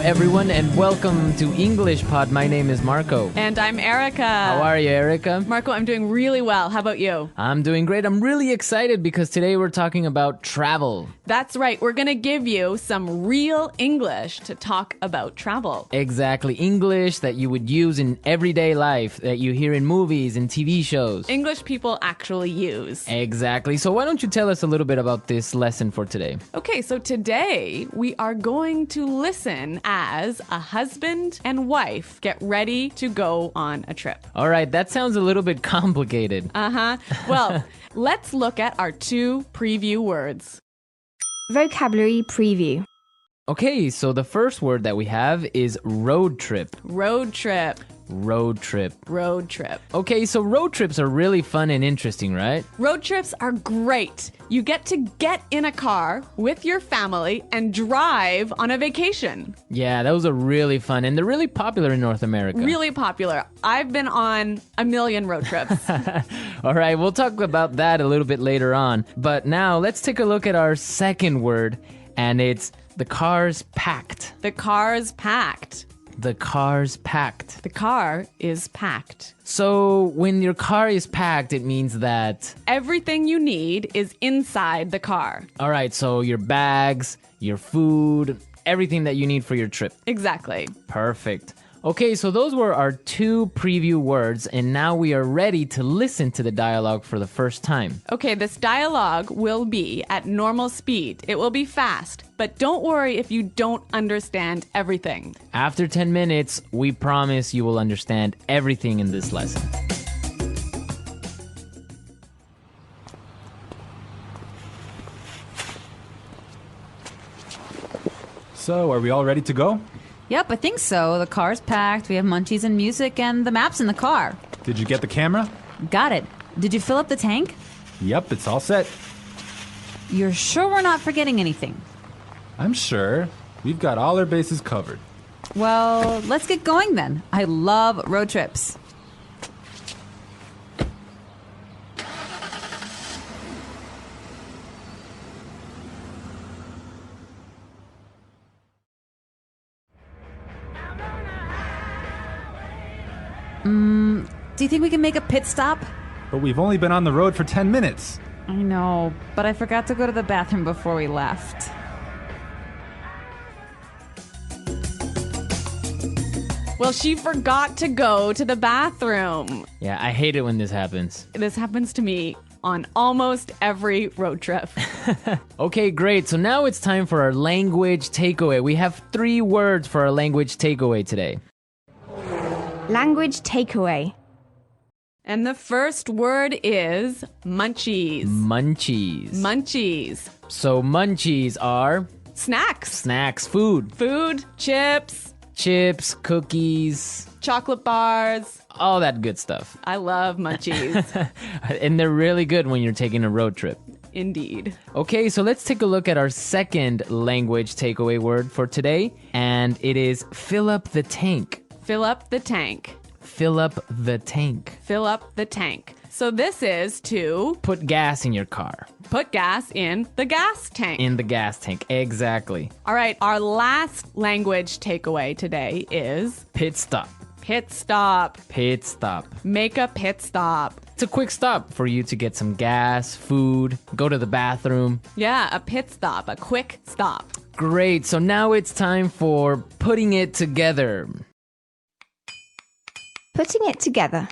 everyone, and welcome to English Pod. My name is Marco. And I'm Erica. How are you, Erica? Marco, I'm doing really well. How about you? I'm doing great. I'm really excited because today we're talking about travel. That's right. We're going to give you some real English to talk about travel. Exactly. English that you would use in everyday life, that you hear in movies and TV shows. English people actually use. Exactly. So why don't you tell us a little bit about this lesson for today? Okay, so today we are going to listen as a husband and wife get ready to go on a trip. All right, that sounds a little bit complicated. Well, let's look at our two preview words. Vocabulary preview. Okay, so the first word that we have is road trip. Road trip. Road trip. Road trip. Okay, so road trips are really fun and interesting, right? Road trips are great. You get to get in a car with your family and drive on a vacation. Yeah, those are really fun, and they're really popular in North America. Really popular. I've been on a million road trips. All right, we'll talk about that a little bit later on. But now, let's take a look at our second word, and it's the car's packed. The car's packed. The car's packed. The car is packed. So when your car is packed, it means that... everything you need is inside the car. All right, so your bags, your food, everything that you need for your trip. Exactly. Perfect. Okay, so those were our two preview words, and now we are ready to listen to the dialogue for the first time. Okay, this dialogue will be at normal speed. It will be fast, but don't worry if you don't understand everything. After 10 minutes, we promise you will understand everything in this lesson. So, are we all ready to go? Yep, I think so. The car's packed, we have munchies and music, and the map's in the car. Did you get the camera? Got it. Did you fill up the tank? Yep, it's all set. You're sure we're not forgetting anything? I'm sure. We've got all our bases covered. Well, let's get going then. I love road trips. Do you think we can make a pit stop? But we've only been on the road for 10 minutes. I know, but I forgot to go to the bathroom before we left. Well, she forgot to go to the bathroom. Yeah, I hate it when this happens. This happens to me on almost every road trip. Okay, great. So now it's time for our language takeaway. We have 3 words for our language takeaway today. Language takeaway. And the first word is munchies. Munchies. Munchies. So munchies are Snacks. snacks, food, Food, chips, chips, cookies, chocolate bars. all that good stuff. I love munchies. And they're really good when you're taking a road trip. Indeed. Okay, so let's take a look at our second language takeaway word for today, and it is fill up the tank. Fill up the tank. Fill up the tank. Fill up the tank. So this is to Put gas in your car. put gas in the gas tank. In the gas tank, exactly. All right, our last language takeaway today is Pit stop. pit stop. Pit stop. Make a pit stop. It's a quick stop for you to get some gas, food, go to the bathroom. Yeah, a pit stop, a quick stop. Great, so now it's time for putting it together. Putting it together.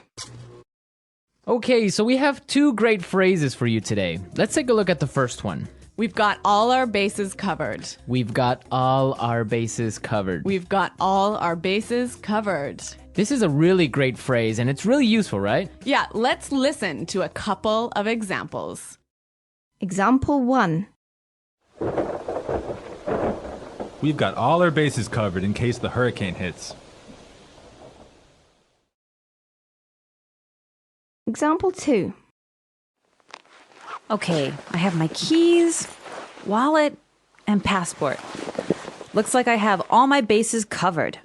Okay, so we have 2 great phrases for you today. Let's take a look at the first one. We've got all our bases covered. We've got all our bases covered. We've got all our bases covered. This is a really great phrase, and it's really useful, right? Yeah, let's listen to a couple of examples. Example 1. We've got all our bases covered in case the hurricane hits. Example 2. Okay, I have my keys, wallet, and passport. Looks like I have all my bases covered.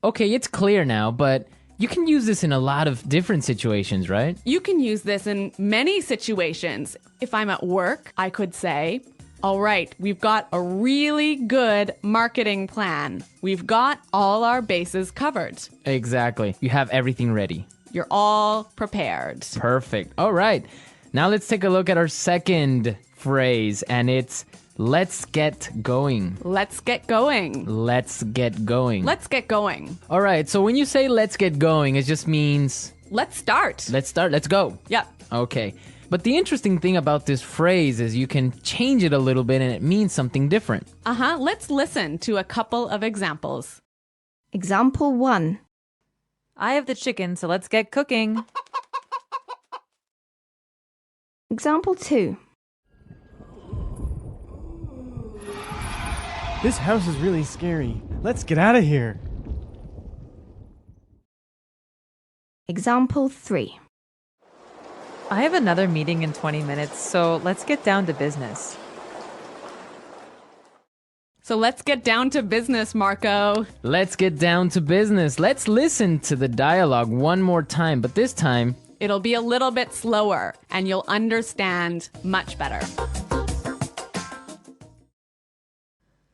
Okay, it's clear now, but you can use this in a lot of different situations, right? You can use this in many situations. If I'm at work, I could say, All right, we've got a really good marketing plan. We've got all our bases covered. Exactly. You have everything ready. You're all prepared. Perfect. All right. Now let's take a look at our second phrase, and it's let's get going. Let's get going. Let's get going. Let's get going. All right. So when you say let's get going, it just means Let's start. let's start. Let's go. Yep. Okay. But the interesting thing about this phrase is you can change it a little bit and it means something different. Let's listen to a couple of examples. Example 1. I have the chicken, so let's get cooking. Example 2. This house is really scary. Let's get out of here. Example 3. I have another meeting in 20 minutes, so let's get down to business. So let's get down to business, Marco. Let's get down to business. Let's listen to the dialogue one more time, but this time, It'll be a little bit slower and you'll understand much better.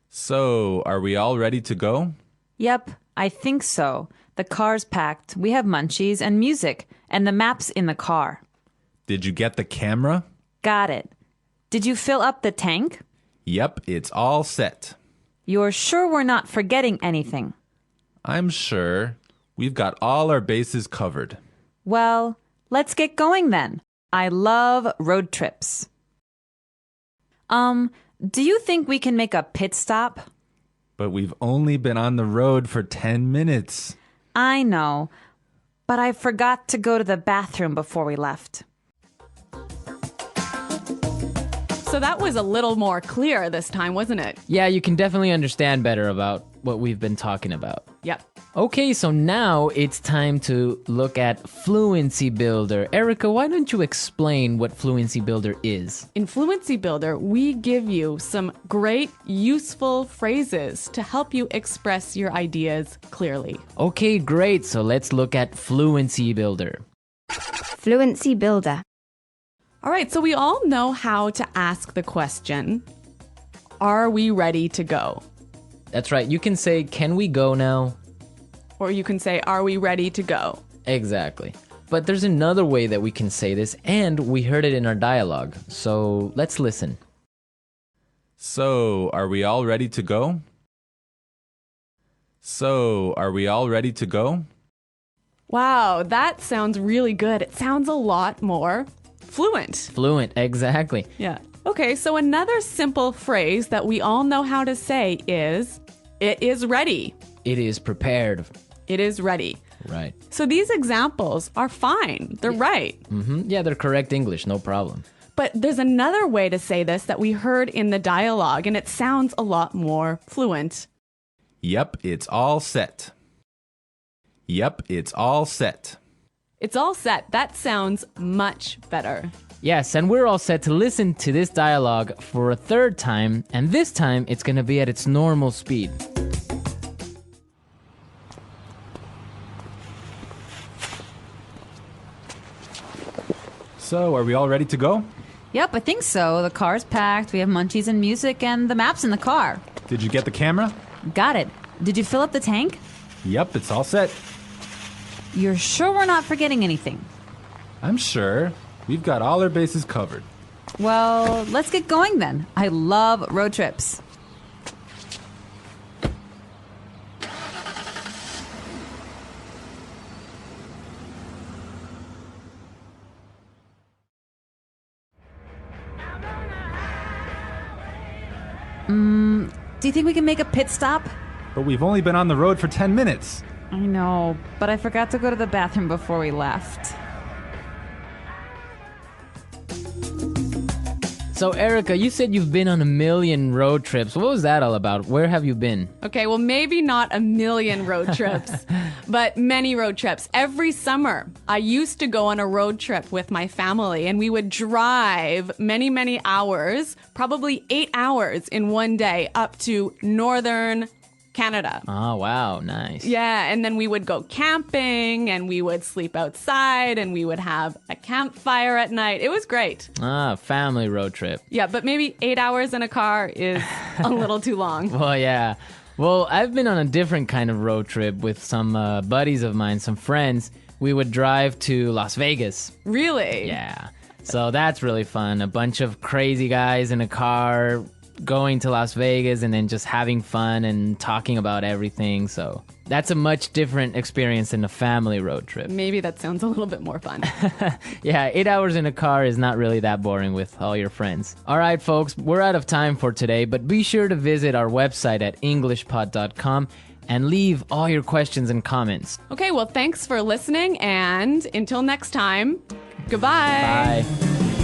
So, are we all ready to go? Yep, I think so. The car's packed. We have munchies and music, and the map's in the car. Did you get the camera? Got it. Did you fill up the tank? Yep, it's all set. You're sure we're not forgetting anything? I'm sure. We've got all our bases covered. Well, let's get going then. I love road trips. Do you think we can make a pit stop? But we've only been on the road for 10 minutes. I know, but I forgot to go to the bathroom before we left. So that was a little more clear this time, wasn't it? yeah, you can definitely understand better about what we've been talking about. Yep. Okay, so now it's time to look at Fluency Builder. Erica, why don't you explain what Fluency Builder is? In Fluency Builder, we give you some great, useful phrases to help you express your ideas clearly. Okay, great. So let's look at Fluency Builder. Fluency Builder. All right, so we all know how to ask the question, are we ready to go? That's right. You can say, can we go now? Or you can say, are we ready to go? Exactly. But there's another way that we can say this, and we heard it in our dialogue. So let's listen. So, are we all ready to go? So, are we all ready to go? Wow, that sounds really good. It sounds a lot more fluent. Fluent, exactly. Yeah. Okay, so another simple phrase that we all know how to say is, it is ready. It is prepared. It is ready. Right. So these examples are fine. They're right. Yeah, they're correct English, no problem. But there's another way to say this that we heard in the dialogue, and it sounds a lot more fluent. Yep, it's all set. Yep, it's all set. It's all set. That sounds much better. Yes, and we're all set to listen to this dialogue for a third time, and this time it's going to be at its normal speed. So, are we all ready to go? Yep, I think so. The car's packed. We have munchies and music, and the map's in the car. Did you get the camera? Got it. Did you fill up the tank? Yep, it's all set. You're sure we're not forgetting anything? I'm sure. We've got all our bases covered. Well, let's get going then. I love road trips. Do you think we can make a pit stop? But we've only been on the road for 10 minutes. I know, but I forgot to go to the bathroom before we left. So, Erica, you said you've been on a million road trips. What was that all about? Where have you been? Okay, well, maybe not a million road trips, but many road trips. Every summer, I used to go on a road trip with my family, and we would drive many, many hours, probably 8 hours in one day, up to northern Canada. Oh, wow. Nice. Yeah, and then we would go camping and we would sleep outside and we would have a campfire at night. It was great. Ah, family road trip. Yeah, but maybe 8 hours in a car is a little too long. Well, yeah. Well, I've been on a different kind of road trip with some buddies of mine, some friends. We would drive to Las Vegas. Really? Yeah. So that's really fun. A bunch of crazy guys in a car going to Las Vegas and then just having fun and talking about everything. So that's a much different experience than a family road trip. Maybe that sounds a little bit more fun. Yeah, 8 hours in a car is not really that boring with all your friends. All right, folks, we're out of time for today, but be sure to visit our website at englishpod.com and leave all your questions and comments. Okay, well, thanks for listening, and until next time, goodbye. Bye.